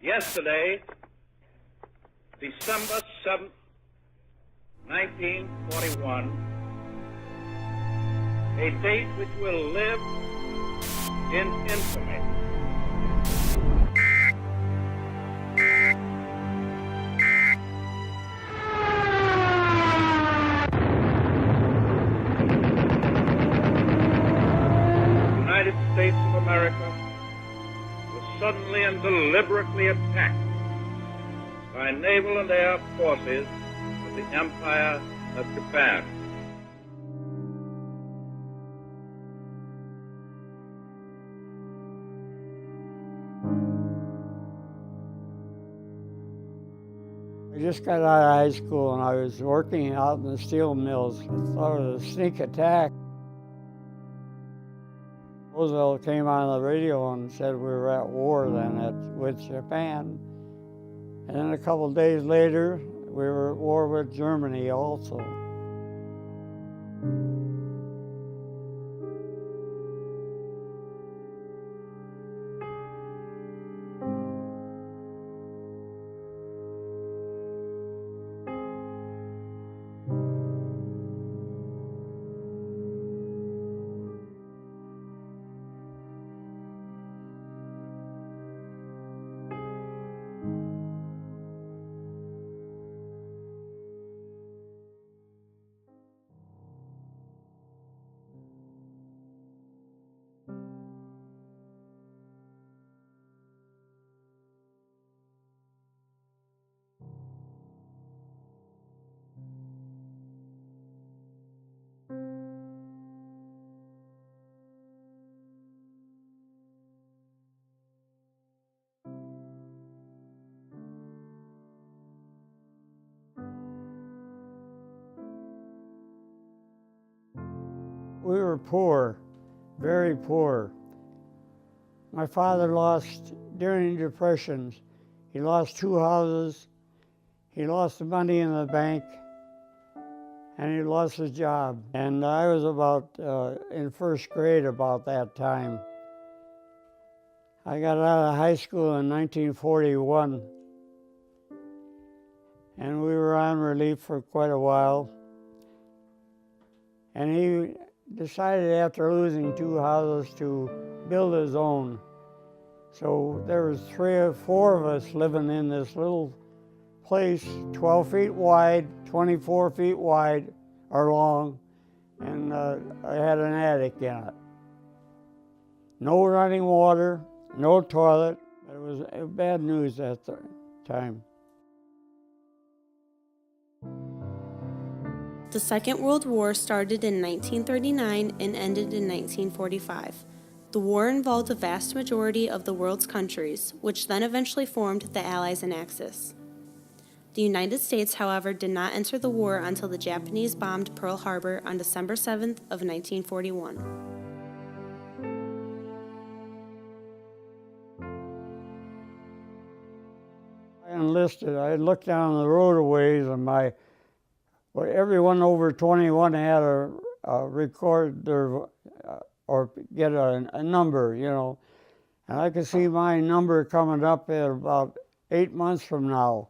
Yesterday, December 7th, 1941, a date which will live in infamy. The United States of America was suddenly and deliberately attacked by naval and air forces of the Empire of Japan. I just got out of high school and I was working out in the steel mills. I thought it was a sneak attack. Roosevelt came on the radio and said we were at war then with Japan. And then a couple of days later, we were at war with Germany also. We were poor, very poor. My father lost, during the Depressions, he lost 2 houses, he lost the money in the bank, and he lost his job. And I was about in first grade about that time. I got out of high school in 1941, and we were on relief for quite a while. And he decided after losing 2 houses to build his own. So there was 3 or 4 of us living in this little place, 12 feet wide, 24 feet wide or long, and I had an attic in it. No running water, no toilet. It was bad news at the time. The Second World War started in 1939 and ended in 1945. The war involved a vast majority of the world's countries, which then eventually formed the Allies and Axis. The United States, however, did not enter the war until the Japanese bombed Pearl Harbor on December 7th of 1941. I enlisted. I looked down the road a ways, and everyone over 21 had to record their or get a number, you know. And I could see my number coming up at about 8 months from now.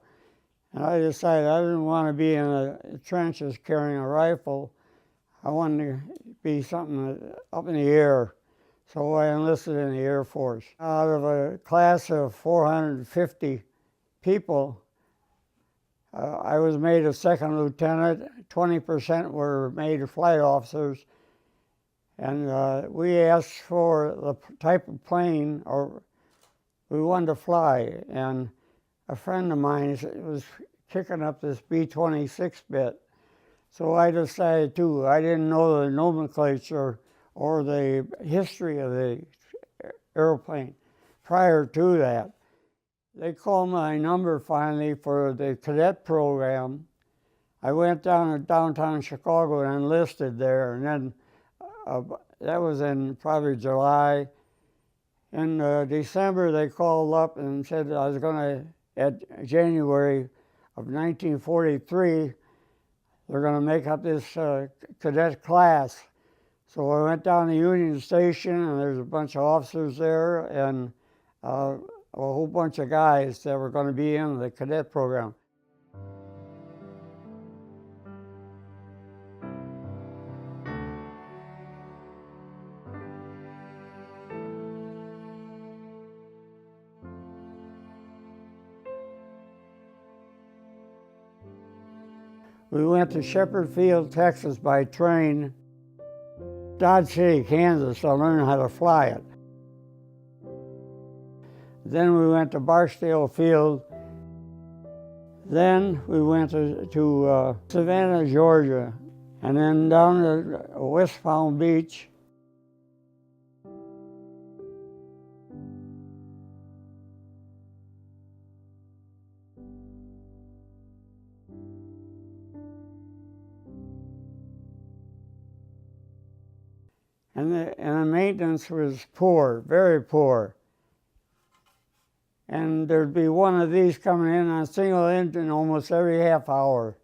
And I decided I didn't want to be in the trenches carrying a rifle. I wanted to be something up in the air. So I enlisted in the Air Force. Out of a class of 450 people, I was made a second lieutenant. 20% were made flight officers. And we asked for the type of plane we wanted to fly. And a friend of mine was kicking up this B-26 bit. So I decided too. I didn't know the nomenclature or the history of the airplane prior to that. They called my number finally for the cadet program. I went down to downtown Chicago and enlisted there, and then that was in probably July. In December, they called up and said I was going to, at January of 1943, they're going to make up this cadet class. So I went down to Union Station, and there's a bunch of officers there, and a whole bunch of guys that were going to be in the cadet program. We went to Shepherd Field, Texas by train, Dodge City, Kansas to learn how to fly it. Then we went to Barksdale Field. Then we went to Savannah, Georgia, and then down to West Palm Beach. And the maintenance was poor, very poor. And there'd be one of these coming in on a single engine almost every half hour.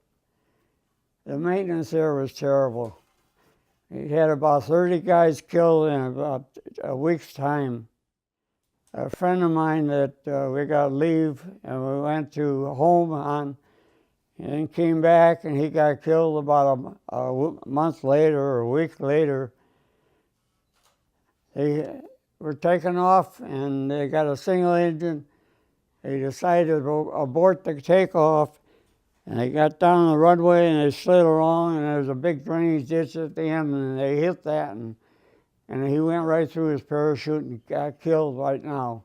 The maintenance there was terrible. He had about 30 guys killed in about a week's time. A friend of mine that we got leave and we went to home on, and came back and he got killed about a month later or a week later. They were taken off and they got a single engine. They decided to abort the takeoff, and they got down the runway and they slid along, and there was a big drainage ditch at the end, and they hit that, and he went right through his parachute and got killed right now.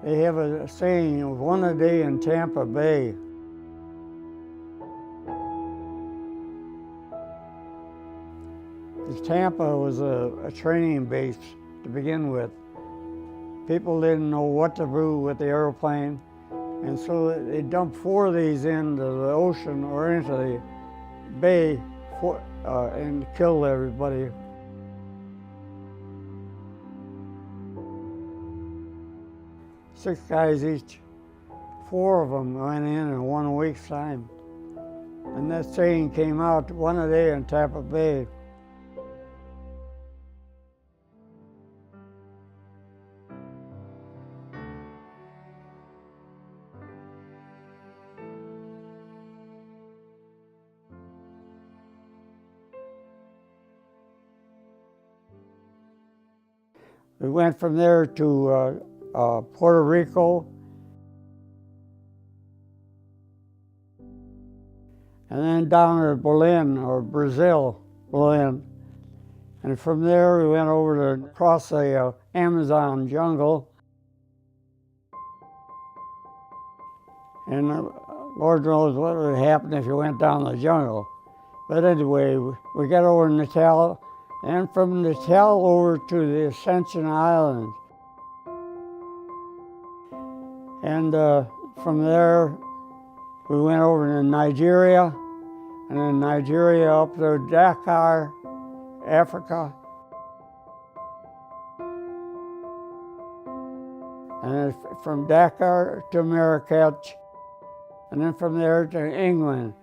They have a saying, one a day in Tampa Bay. Tampa was a training base to begin with. People didn't know what to do with the airplane, and so they dumped 4 of these into the ocean or into the bay and killed everybody. 6 guys each. 4 of them went in 1 week's time. And that saying came out, one a day in Tampa Bay. We went from there to Puerto Rico, and then down to Berlin, or Brazil, Berlin. And from there we went over to cross the Amazon jungle. And Lord knows what would happen if you went down the jungle. But anyway, we got over to Natal, and from Natal over to the Ascension Islands. And from there, we went over to Nigeria, and then Nigeria up to Dakar, Africa. And then from Dakar to Marrakech, and then from there to England.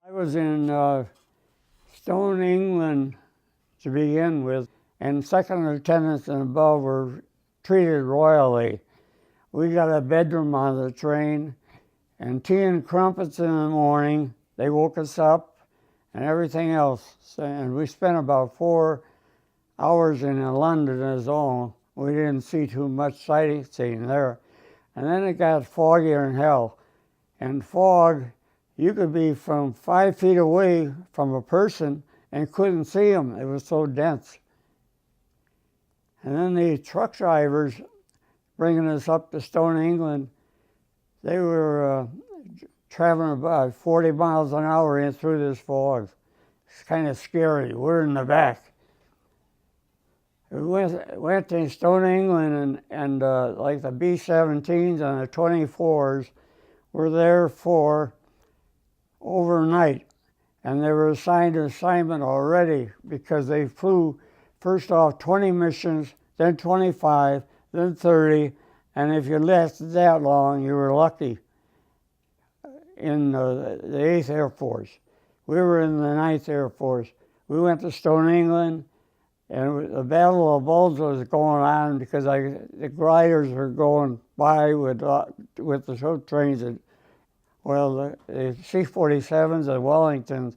I was in Stone, England to begin with, and second lieutenants and above were treated royally. We got a bedroom on the train, and tea and crumpets in the morning. They woke us up and everything else. And we spent about 4 hours in London as all. We didn't see too much sightseeing there. And then it got foggier than hell. And fog, you could be from 5 feet away from a person and couldn't see them. It was so dense. And then the truck drivers bringing us up to Stone, England, they were traveling about 40 miles an hour in through this fog. It's kind of scary. We're in the back. We went to Stone, England, and like the B-17s and the 24s were there for overnight. And they were assigned an assignment already because they flew first off 20 missions, then 25, then 30, and if you lasted that long, you were lucky in the 8th Air Force. We were in the 9th Air Force. We went to Stone, England, and the Battle of Bulge was going on because the gliders were going by with the show trains. And, well, the C-47s and Wellingtons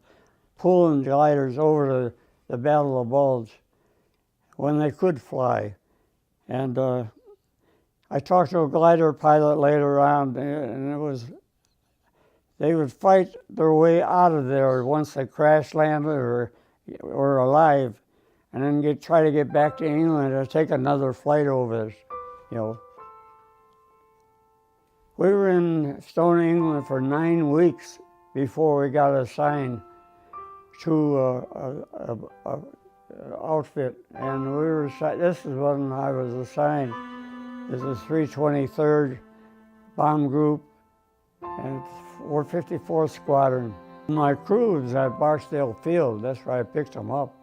pulling gliders over the Battle of Bulge when they could fly. And I talked to a glider pilot later on, and it was, they would fight their way out of there once they crash landed or were alive, and then try to get back to England or take another flight over this, you know. We were in Stone, England for 9 weeks before we got assigned to a outfit, and we were, this is when I was assigned. This is 323rd Bomb Group and 454th Squadron. My crew was at Barksdale Field. That's where I picked them up.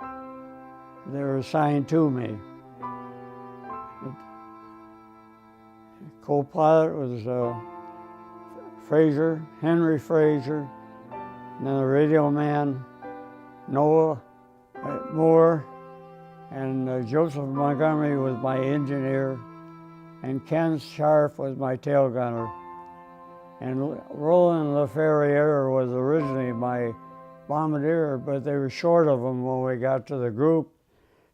They were assigned to me. The co-pilot was Fraser, Henry Fraser, and then the radio man, Noah Moore, and Joseph Montgomery was my engineer, and Ken Sharp was my tail gunner. And Roland LaFerriere was originally my bombardier, but they were short of him when we got to the group.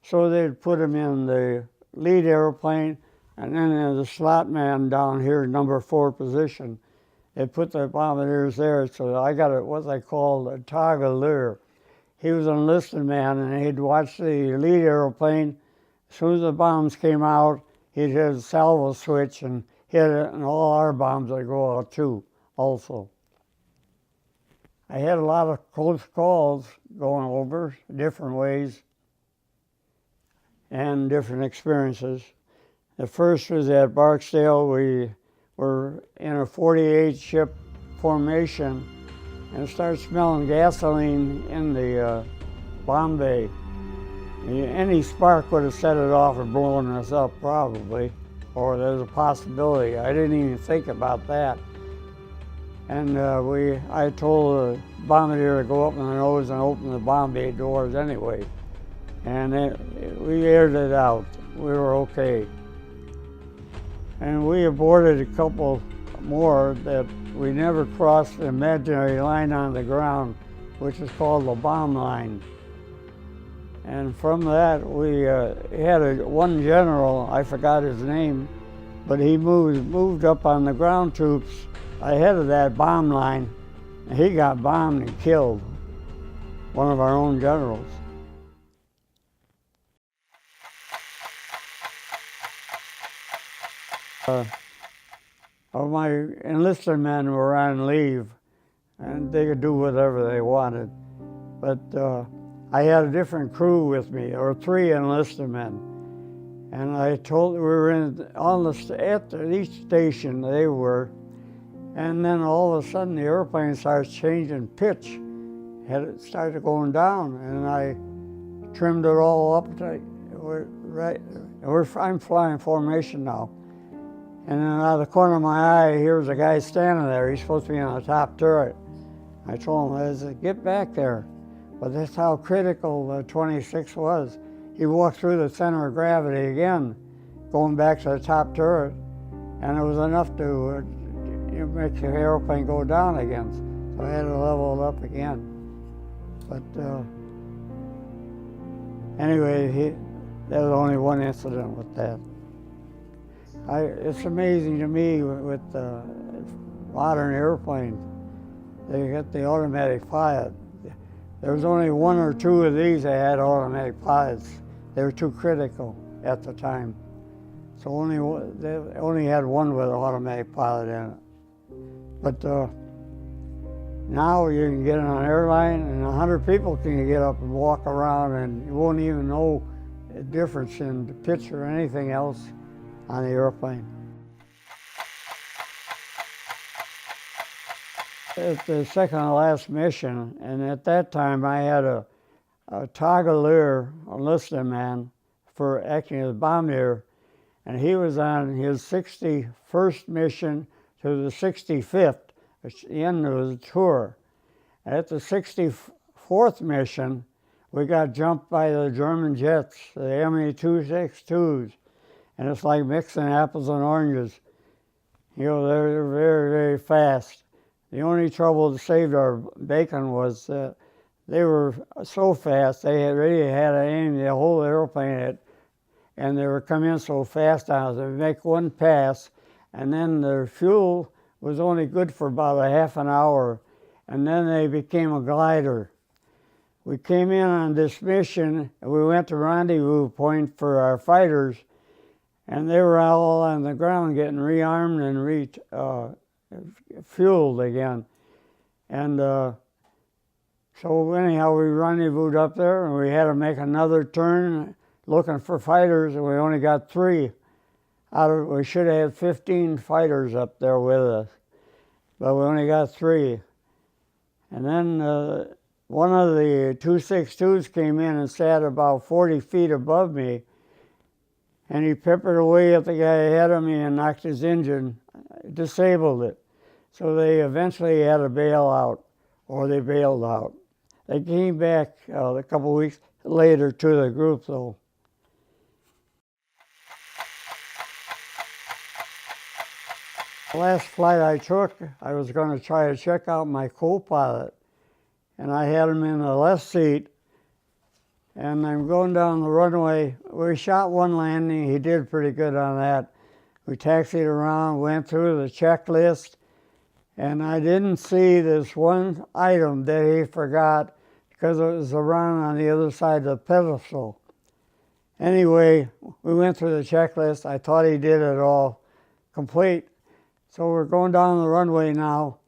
So they'd put him in the lead airplane, and then in the slot man down here, number 4 position. They put the bombardiers there, so I got what they called a toggle. He was an enlisted man, and he'd watch the lead airplane. As soon as the bombs came out, he'd hit a salvo switch and hit it, and all our bombs would go out too, also. I had a lot of close calls going over different ways and different experiences. The first was at Barksdale. We were in a 48-ship formation and started smelling gasoline in the bomb bay. Any spark would have set it off or blown us up probably, or there's a possibility. I didn't even think about that. And I told the bombardier to go up in the nose and open the bomb bay doors anyway. And we aired it out. We were okay. And we aborted a couple more that we never crossed the imaginary line on the ground, which is called the bomb line. And from that, we had one general, I forgot his name, but he moved up on the ground troops ahead of that bomb line, and he got bombed and killed, one of our own generals. All my enlisted men were on leave, and they could do whatever they wanted. But I had a different crew with me, or 3 enlisted men. And I told we were at each station they were, and then all of a sudden the airplane starts changing pitch. It started going down, and I trimmed it all up. I'm flying formation now. And then out of the corner of my eye, here's a guy standing there. He's supposed to be on the top turret. I told him, I said, get back there. But that's how critical the 26 was. He walked through the center of gravity again, going back to the top turret, and it was enough to make the airplane go down again. So I had to level it up again. But anyway, there was only one incident with that. It's amazing to me with modern airplanes. They got the automatic pilot. There was only one or two of these that had automatic pilots. They were too critical at the time. So they only had one with an automatic pilot in it. But now you can get on an airline and 100 people can get up and walk around and you won't even know the difference in the pitch or anything else on the airplane. It's the second to last mission, and at that time I had a toggler, a enlisted man, for acting as bombardier, and he was on his 61st mission to the 65th, it's the end of the tour. At the 64th mission, we got jumped by the German jets, the Me-262s, and it's like mixing apples and oranges. You know, they're very, very fast. The only trouble that saved our bacon was that they were so fast, they had really had to aim the whole airplane at, and they were coming in so fast on us. They would make one pass, and then their fuel was only good for about a half an hour, and then they became a glider. We came in on this mission, and we went to rendezvous point for our fighters, and they were all on the ground getting rearmed and fueled again. And so anyhow, we rendezvoused up there, and we had to make another turn looking for fighters, and we only got 3. We should have had 15 fighters up there with us, but we only got 3. And then one of the 262s came in and sat about 40 feet above me, and he peppered away at the guy ahead of me and knocked his engine, disabled it. So they eventually had to bail out, or they bailed out. They came back a couple weeks later to the group, though. The last flight I took, I was going to try to check out my co-pilot, and I had him in the left seat, and I'm going down the runway. We shot one landing. He did pretty good on that. We taxied around, went through the checklist, and I didn't see this one item that he forgot because it was around on the other side of the pedestal. Anyway, we went through the checklist. I thought he did it all complete. So we're going down the runway now,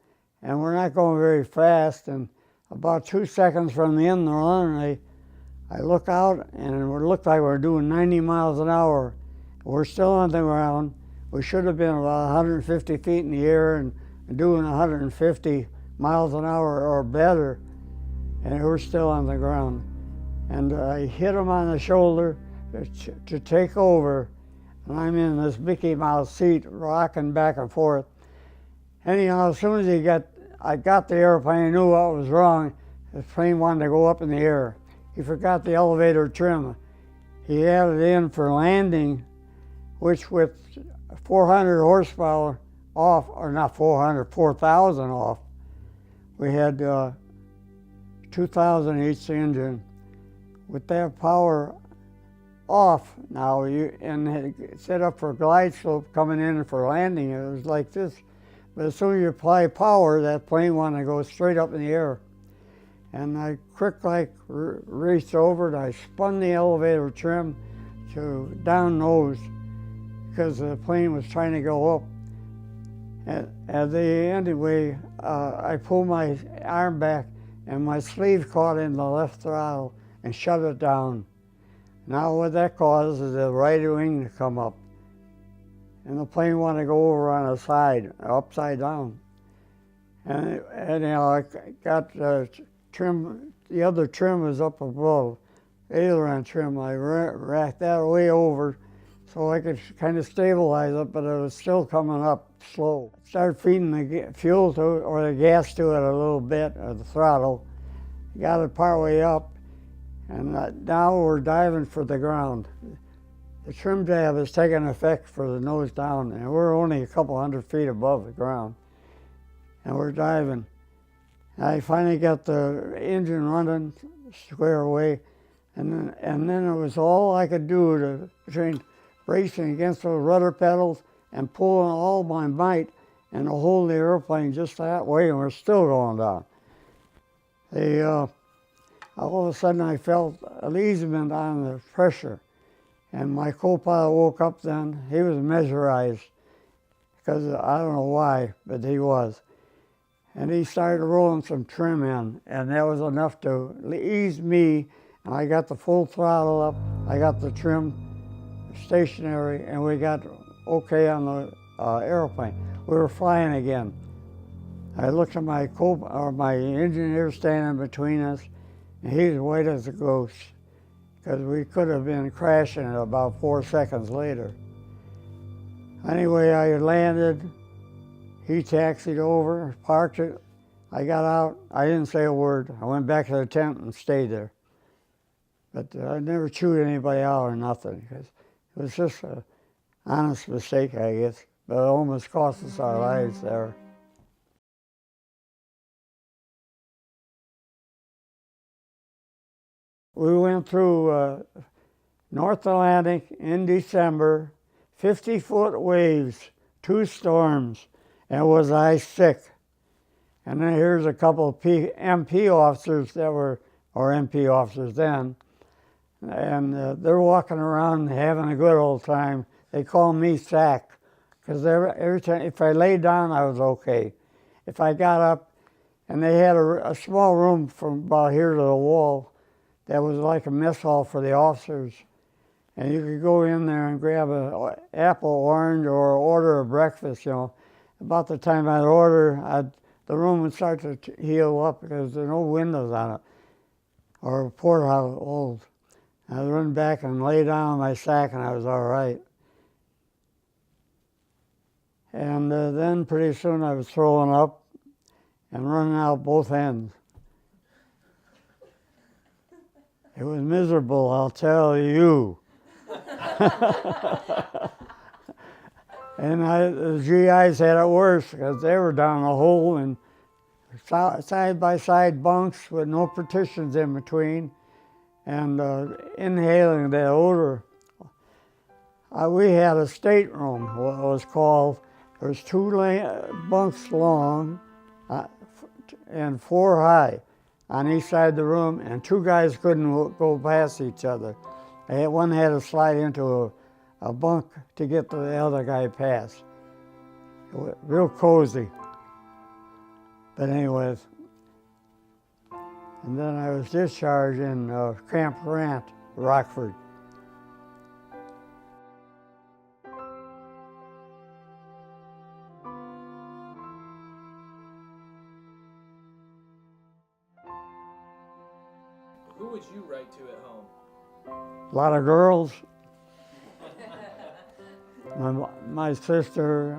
and we're not going very fast, and about 2 seconds from the end of the runway, I look out, and it looked like we're doing 90 miles an hour. We're still on the ground. We should have been about 150 feet in the air and doing 150 miles an hour or better, and we're still on the ground. And I hit him on the shoulder to take over, and I'm in this Mickey Mouse seat rocking back and forth. Anyhow, as soon as I got the airplane, I knew what was wrong. The plane wanted to go up in the air. He forgot the elevator trim. He had it in for landing, which with 400 horsepower off, or not 400, 4,000 off, we had 2,000 each engine. With that power off now, and set up for glide slope coming in for landing, it was like this. But as soon as you apply power, that plane wanted to go straight up in the air. And I reached over and I spun the elevator trim to down nose because the plane was trying to go up. Anyway, I pulled my arm back and my sleeve caught in the left throttle and shut it down. Now what that caused is the right wing to come up. And the plane wanted to go over on the side, upside down. And I got trim, the other trim was up above, aileron trim. I racked that way over so I could kind of stabilize it, but it was still coming up slow. Started feeding the fuel to it, or the gas to it a little bit, or the throttle. Got it partway up, and now we're diving for the ground. The trim tab is taking effect for the nose down, and we're only a couple 100 feet above the ground, and we're diving. I finally got the engine running square away, and then it was all I could do between bracing against the rudder pedals and pulling all my might, and to hold the airplane just that way, and we're still going down. All of a sudden I felt an easement on the pressure, and my co-pilot woke up then. He was mesmerized, because I don't know why, but he was. And he started rolling some trim in, and that was enough to ease me, and I got the full throttle up, I got the trim stationary, and we got okay on the airplane. We were flying again. I looked at my engineer standing between us, and he's white as a ghost, because we could have been crashing it about 4 seconds later. Anyway, I landed, he taxied over, parked it, I got out, I didn't say a word. I went back to the tent and stayed there. But I never chewed anybody out or nothing, because it was just an honest mistake, I guess, but it almost cost us our lives there. We went through North Atlantic in December, 50-foot waves, 2 storms, and was I sick. And then here's a couple of MP officers that were, or MP officers then, and they're walking around having a good old time. They call me Sack, because every time, if I laid down, I was okay. If I got up, and they had a small room from about here to the wall that was like a mess hall for the officers. And you could go in there and grab an apple, orange, or order a breakfast, you know. About the time I'd order, the room would start to heal up because there are no windows on it, or a porthouse old. I'd run back and lay down on my sack, and I was all right. And then pretty soon I was throwing up and running out both ends. It was miserable, I'll tell you. And the GIs had it worse, because they were down a hole in side-by-side bunks with no partitions in between, and inhaling that odor. We had a stateroom, what it was called. There was 2 bunks long and 4 high on each side of the room, and 2 guys couldn't go past each other. One had to slide into a bunk to get the other guy past. Real cozy. But anyways, and then I was discharged in Camp Grant, Rockford. Who would you write to at home? A lot of girls. My sister,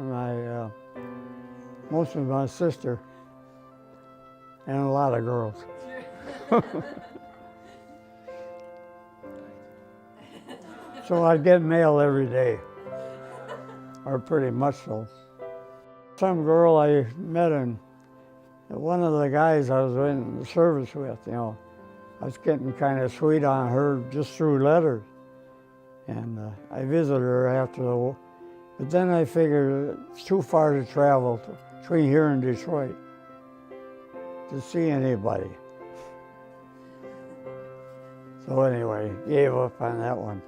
most of my sister, and a lot of girls. So I'd get mail every day, or pretty much so. Some girl I met, and one of the guys I was in the service with, you know, I was getting kind of sweet on her just through letters. And I visited her after the war. But then I figured it's too far to travel between here and Detroit to see anybody. So anyway, gave up on that one.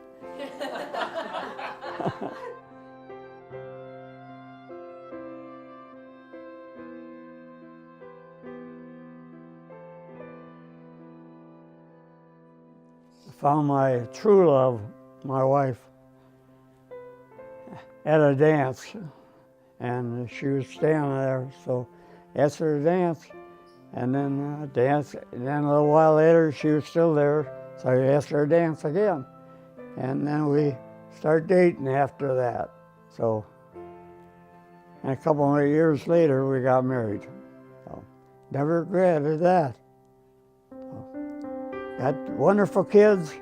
I found my true love, my wife, at a dance, and she was standing there, so I asked her to dance, and then dance, and then a little while later she was still there, so I asked her to dance again, and then we started dating after that. So, and a couple of years later we got married. So, never regretted that. So, got wonderful kids,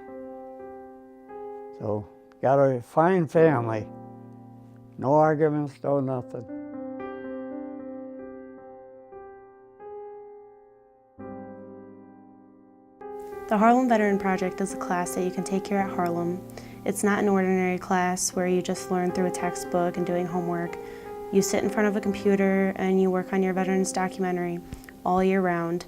so got a fine family. No arguments, no nothing. The Harlem Veteran Project is a class that you can take here at Harlem. It's not an ordinary class where you just learn through a textbook and doing homework. You sit in front of a computer and you work on your veterans documentary all year round.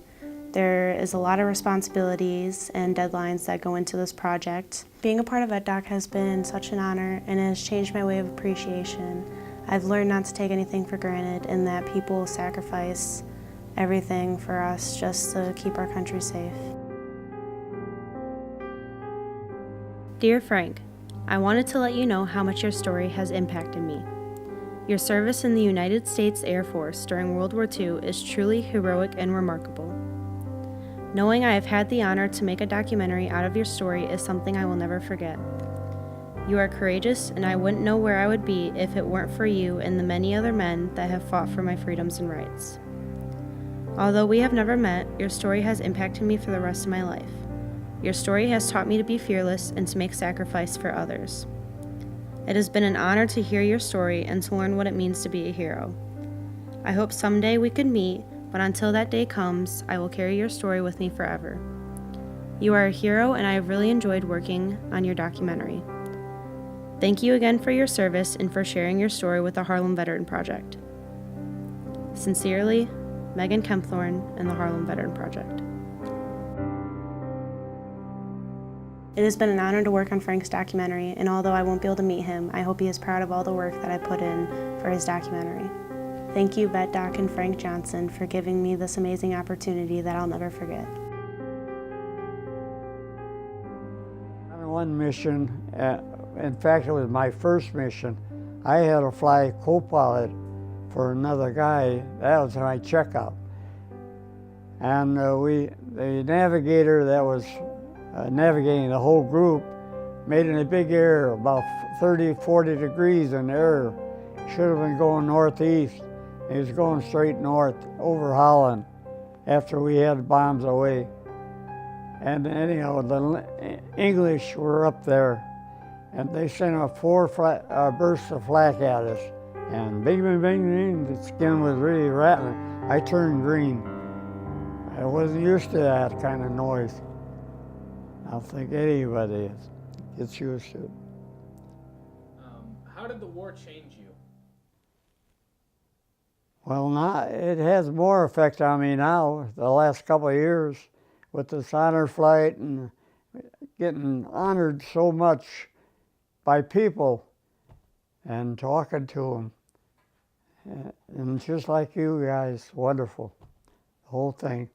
There is a lot of responsibilities and deadlines that go into this project. Being a part of VetDoc has been such an honor and it has changed my way of appreciation. I've learned not to take anything for granted and that people sacrifice everything for us just to keep our country safe. Dear Frank, I wanted to let you know how much your story has impacted me. Your service in the United States Air Force during World War II is truly heroic and remarkable. Knowing I have had the honor to make a documentary out of your story is something I will never forget. You are courageous, and I wouldn't know where I would be if it weren't for you and the many other men that have fought for my freedoms and rights. Although we have never met, your story has impacted me for the rest of my life. Your story has taught me to be fearless and to make sacrifice for others. It has been an honor to hear your story and to learn what it means to be a hero. I hope someday we could meet, but until that day comes, I will carry your story with me forever. You are a hero, and I have really enjoyed working on your documentary. Thank you again for your service and for sharing your story with the Harlem Veteran Project. Sincerely, Megan Kempthorne and the Harlem Veteran Project. It has been an honor to work on Frank's documentary, and although I won't be able to meet him, I hope he is proud of all the work that I put in for his documentary. Thank you, VetDoc and Frank Johnson, for giving me this amazing opportunity that I'll never forget. On one mission, in fact, it was my first mission. I had to fly co-pilot for another guy. That was my checkout. And the navigator that was navigating the whole group made in a big error, about 30, 40 degrees in error. Should have been going northeast. He was going straight north over Holland after we had bombs away. And anyhow, the English were up there, and they sent a 4 bursts of flak at us. And bing, bing, bing, bing, the skin was really rattling. I turned green. I wasn't used to that kind of noise. I don't think anybody gets used to it. How did the war change you? Well, now it has more effect on me now, the last couple of years, with this honor flight and getting honored so much by people and talking to them. And just like you guys, wonderful, the whole thing.